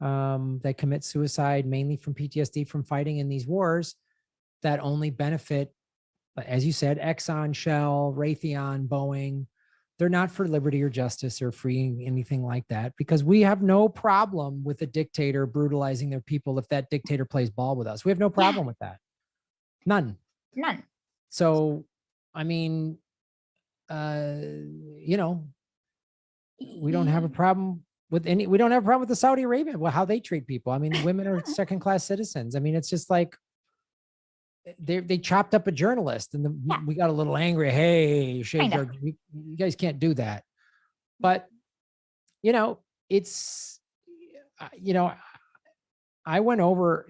that commit suicide, mainly from PTSD from fighting in these wars that only benefit, as you said, Exxon, Shell, Raytheon, Boeing. They're not for liberty or justice or freeing anything like that, because we have no problem with a dictator brutalizing their people if that dictator plays ball with us. We have no problem with that. None. None. So, I mean, you know, we don't have a problem with we don't have a problem with the Saudi Arabia, well, how they treat people. I mean, women are second-class citizens. I mean, it's just like they chopped up a journalist and we got a little angry. Hey, you guys can't do that. But, you know, it's, you know, I went over,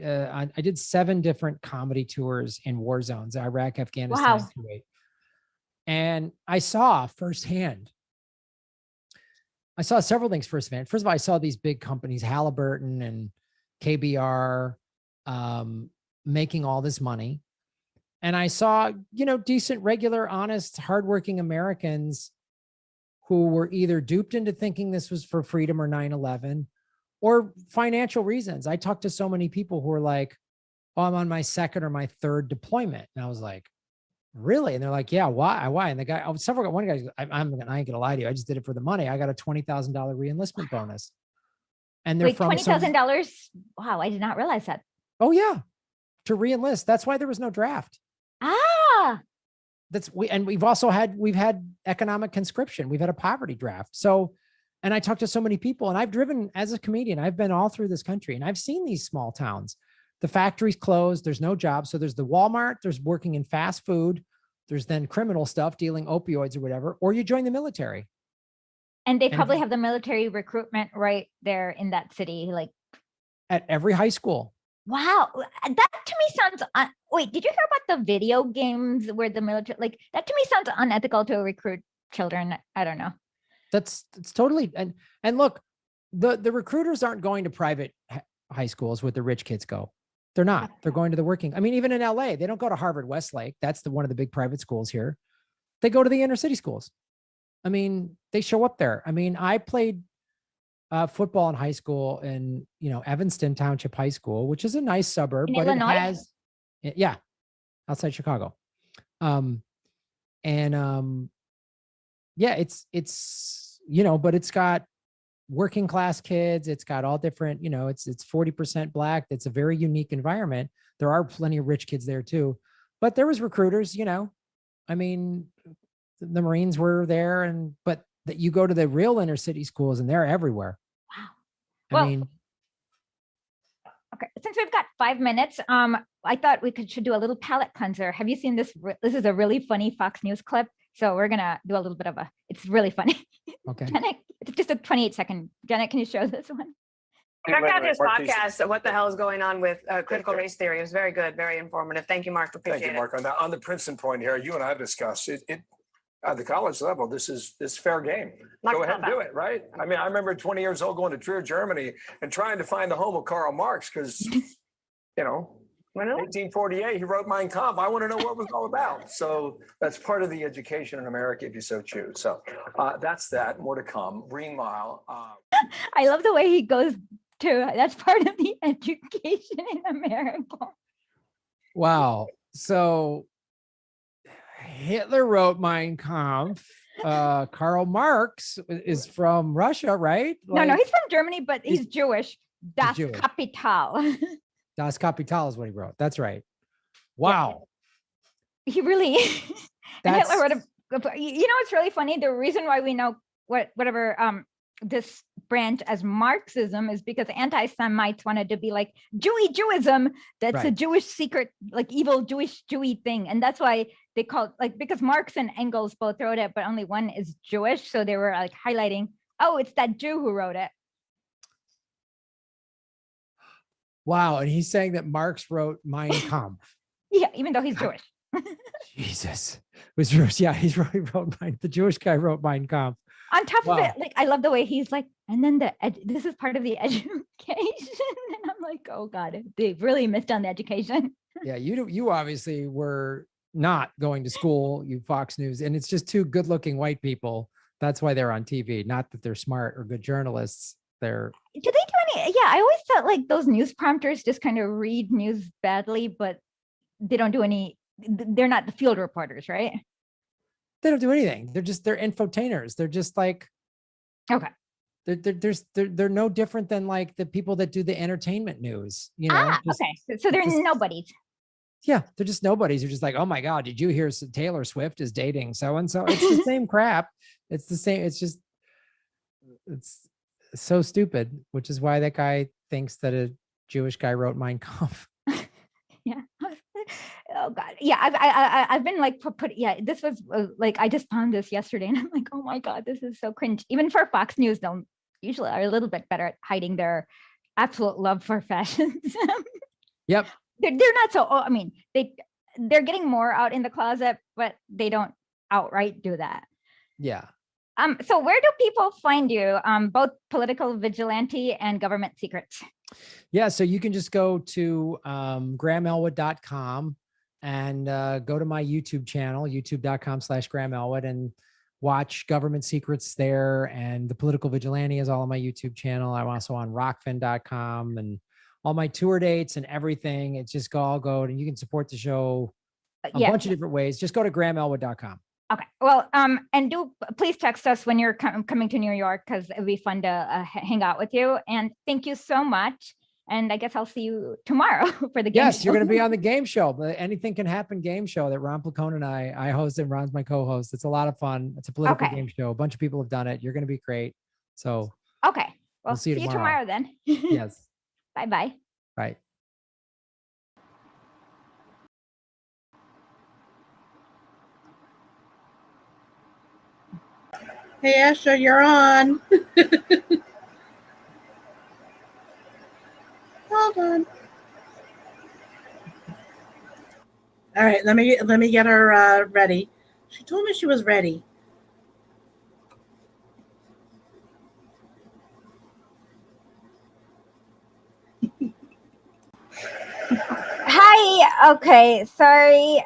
I did 7 different comedy tours in war zones, Iraq, Afghanistan, Wow. Kuwait. And I saw firsthand, I saw several things firsthand. First of all, I saw these big companies, Halliburton and KBR, making all this money. And I saw, you know, decent, regular, honest, hardworking Americans who were either duped into thinking this was for freedom or 9/11 or financial reasons. I talked to so many people who were like, oh, I'm on my 2nd or my 3rd deployment. And I was like, really? And they're like, yeah, why? And the guy, one guy, I ain't gonna lie to you. I just did it for the money. I got a $20,000 reenlistment bonus. And they're Wait, from $20,000? Wow, I did not realize that. Oh yeah, to reenlist. That's why there was no draft. Ah, We've had economic conscription. We've had a poverty draft. So, and I talked to so many people, and I've driven as a comedian. I've been all through this country, and I've seen these small towns. The factories closed. There's no jobs. So there's the Walmart. There's working in fast food. There's then criminal stuff, dealing opioids or whatever. Or you join the military. and they probably have the military recruitment right there in that city. Like At every high school. wow, that to me sounds. Wait, did you hear about the video games where the military? Like that to me sounds unethical to recruit children. I don't know. It's totally, and look, the recruiters aren't going to private high schools where the rich kids go. They're not. They're going to the working. I mean, even in LA, they don't go to Harvard Westlake. That's one of the big private schools here. They go to the inner city schools. I mean, they show up there. I mean, I played football in high school in, you know, Evanston Township High School, which is a nice suburb, In but Illinois? it has, yeah, outside Chicago. Yeah, it's, you know, but it's got working class kids. It's got all different, you know, it's 40% Black. It's a very unique environment. There are plenty of rich kids there too, but there was recruiters, you know, I mean, the Marines were there but that you go to the real inner city schools and they're everywhere. Wow. I Well, mean, okay, since we've got 5 minutes, I thought we should do a little palate cleanser. Have you seen this? This is a really funny Fox News clip. So we're gonna do a little bit of it's really funny. okay. Janet, it's just a 28-second. Janet, can you show this one? Check out his podcast. What the hell is going on with critical race theory? It was very good, very informative. Thank you, Mark. Appreciate Thank you, Mark. On the Princeton point here, you and I have discussed it. At the college level, this is fair game. Go ahead and do it, right? I mean, I remember 20 years old going to Trier, Germany, and trying to find the home of Karl Marx because, you know, 1848, he wrote Mein Kampf. I want to know what it was all about. So that's part of the education in America, if you so choose. So that's that. More to come. Green Mile. I love the way he goes to. That's part of the education in America. Wow. So Hitler wrote Mein Kampf. Karl Marx is from Russia, right? No, he's from Germany, but he's Jewish. Das Jewish. Kapital. Das Kapital is what he wrote. That's right. Wow. He really. And Hitler wrote you know, it's really funny. The reason why we know whatever this branch as Marxism is because anti-Semites wanted to be like Jewism. That's a Right. Jewish secret, like evil Jewy thing, and that's why they called like because Marx and Engels both wrote it, but only one is Jewish, so they were like highlighting, oh, it's that Jew who wrote it. Wow. And he's saying that Marx wrote Mein Kampf. Yeah, even though he's Jewish. Jesus. Was Jewish. Yeah, the Jewish guy wrote Mein Kampf. On top Wow. of it, like I love the way he's like, and then this is part of the education, and I'm like, oh god, they really missed on the education. Yeah, you obviously were not going to school, you Fox News, and it's just two good-looking white people. That's why they're on TV. Not that they're smart or good journalists. They're Do they do any? Yeah, I always thought like those news prompters just kind of read news badly, but they don't do any. They're not the field reporters, right? they don't do anything. They're infotainers. They're just like, Okay. They're no different than like the people that do the entertainment news, you know. Okay. So they're nobodies. Yeah, they're just nobodies. They're just like, oh my God, did you hear Taylor Swift is dating so and so? It's the same crap. It's the same. It's so stupid, which is why that guy thinks that a Jewish guy wrote Mein Kampf. Yeah. Oh God. Yeah. I've been like yeah, this was like, I just found this yesterday and I'm like, oh my God, this is so cringe. Even for Fox News, they'll usually are a little bit better at hiding their absolute love for fascism. Yep. They're not so, I mean, they're getting more out in the closet, but they don't outright do that. Yeah. So where do people find you? Both Political Vigilante and Government Secrets. Yeah. So you can just go to grahamelwood.com and go to my YouTube channel, youtube.com/grahamelwood, and watch Government Secrets there. And the Political Vigilante is all on my YouTube channel. I'm also on rockfin.com and all my tour dates and everything. It's just all go and you can support the show a bunch of different ways. Just go to grahamelwood.com. Okay. Well, and please text us when you're coming to New York, because it'd be fun to hang out with you. And thank you so much. And I guess I'll see you tomorrow for the game. Yes, show. you're going to be on the game show, the Anything Can Happen game show that Ron Placone and I host, and Ron's my co-host. It's a lot of fun. It's a political game show. A bunch of people have done it. You're going to be great. So okay. Well, we'll see you tomorrow then. Yes. Bye-bye. Bye. Hey, Asher, you're on. Hold on. All right, let me get her ready. She told me she was ready. Hi. Okay. Sorry.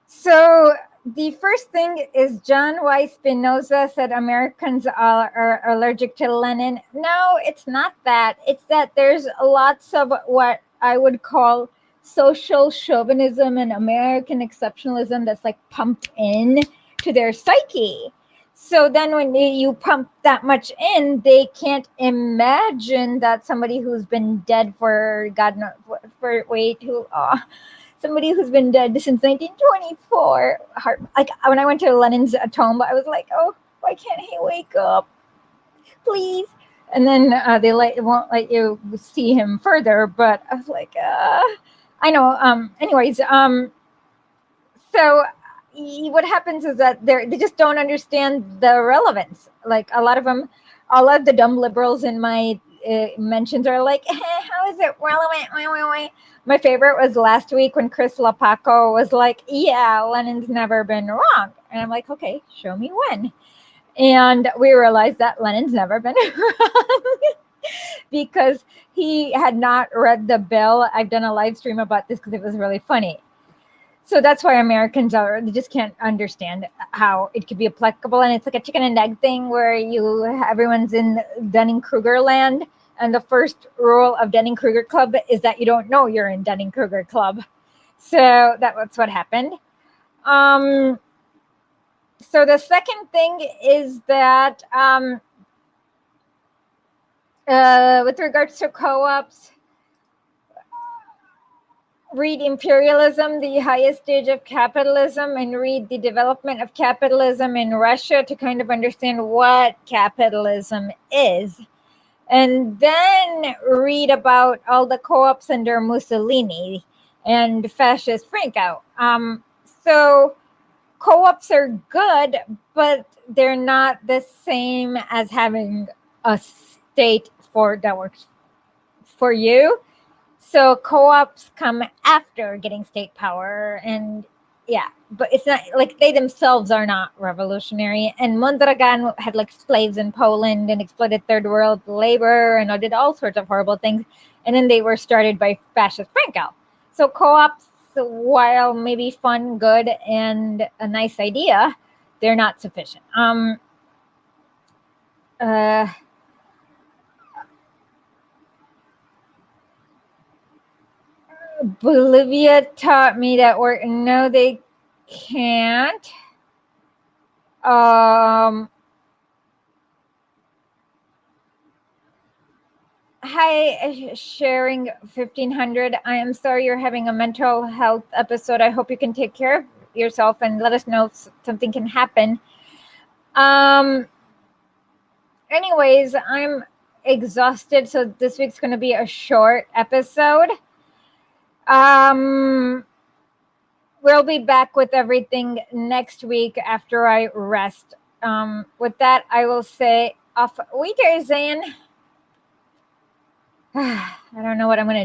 So the first thing is John Y. Spinoza said Americans are allergic to Lenin. No, it's not that. It's that there's lots of what I would call social chauvinism and American exceptionalism that's like pumped in to their psyche. So then when you pump that much in, they can't imagine that somebody who's been dead for God knows for way too somebody who's been dead since 1924. Like when I went to Lenin's tomb, I was like, oh, why can't he wake up? Please. And then they won't let you see him further. But I was like, I know. Anyways, so what happens is that they just don't understand the relevance. Like a lot of them, all of the dumb liberals in my mentions are like, how is it relevant? My favorite was last week when Chris Lapaco was like, yeah, Lenin's never been wrong. And I'm like, okay, show me when. And we realized that Lenin's never been wrong because he had not read the bill. I've done a live stream about this because it was really funny. So that's why Americans they just can't understand how it could be applicable. And it's like a chicken and egg thing where everyone's in Dunning-Kruger land. And the first rule of Dunning-Kruger Club is that you don't know you're in Dunning-Kruger Club. So that's what happened. So the second thing is that with regards to co-ops, read Imperialism, the highest stage of capitalism, and read the development of capitalism in Russia to kind of understand what capitalism is. And then read about all the co-ops under Mussolini and fascist Franco. So co-ops are good, but they're not the same as having a state that works for you. So co-ops come after getting state power, and yeah, but it's not like they themselves are not revolutionary. And Mondragon had like slaves in Poland and exploited third world labor and did all sorts of horrible things. And then they were started by fascist Franco. So co-ops, while maybe fun, good, and a nice idea, they're not sufficient. Bolivia taught me that no, they can't. Hi, sharing 1500. I am sorry you're having a mental health episode. I hope you can take care of yourself and let us know if something can happen. Anyways, I'm exhausted, so this week's going to be a short episode. We'll be back with everything next week after I rest. With that, I will say auf Wiedersehen. I don't know what I'm going to